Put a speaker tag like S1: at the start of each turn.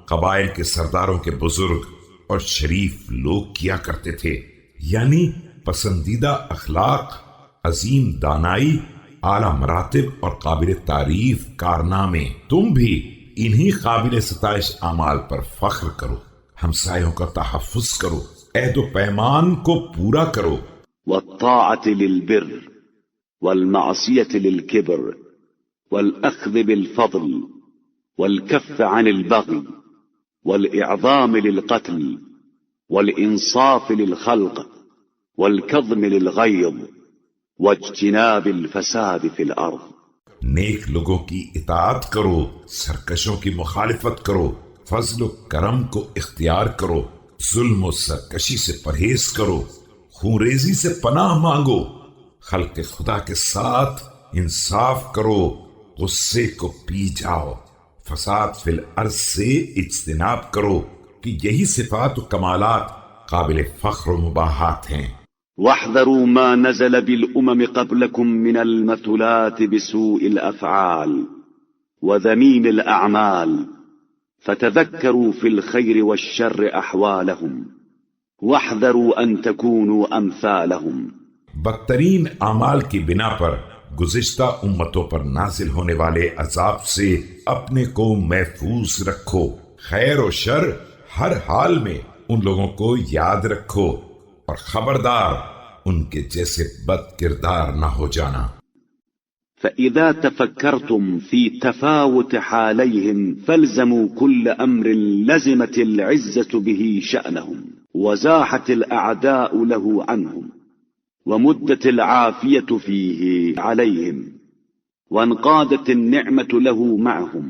S1: قبائل کے سرداروں کے بزرگ اور شریف لوگ کیا کرتے تھے، یعنی پسندیدہ اخلاق، عظیم دانائی، اعلی مراتب اور قابل تعریف کارنامے۔ تم بھی انہی قابل ستائش اعمال پر فخر کرو، ہمسایوں کا تحفظ کرو، عہد و پیمان کو پورا کرو۔
S2: والطاعة للبر والمعصية للكبر والأخذ بالفضل والكف عن البغي والإعظام للقتل والإنصاف للخلق والكظم للغيظ واجتناب الفساد في الأرض۔
S1: نیک لوگوں کی اطاعت کرو، سرکشوں کی مخالفت کرو، فضل و کرم کو اختیار کرو، ظلم و سرکشی سے پرہیز کرو، خون ریزی سے پناہ مانگو، خلق خدا کے ساتھ انصاف کرو، غصے کو پی جاؤ، فساد فی الارض سے اجتناب کرو، کہ یہی صفات و کمالات قابل فخر و مباحات ہیں۔
S2: واحذروا ما نزل بالأمم قبلكم من المثلات بسوء الأفعال وذميم الأعمال فتذكروا في الخير والشر أحوالهم واحذروا أن تكونوا أمثالهم۔
S1: بدترین اعمال کی بنا پر گزشتہ امتوں پر نازل ہونے والے عذاب سے اپنے کو محفوظ رکھو، خیر و شر ہر حال میں ان لوگوں کو یاد رکھو، اور خبردار ان کے جیسے بد کردار نہ ہو جانا۔
S2: فإذا تفكرتم في تفاوت حاليهم فالزموا كل أمر لزمت العزة به شأنهم وزاحت الأعداء له عنهم ومدت العافية فيه عليهم وانقادت النعمة له معهم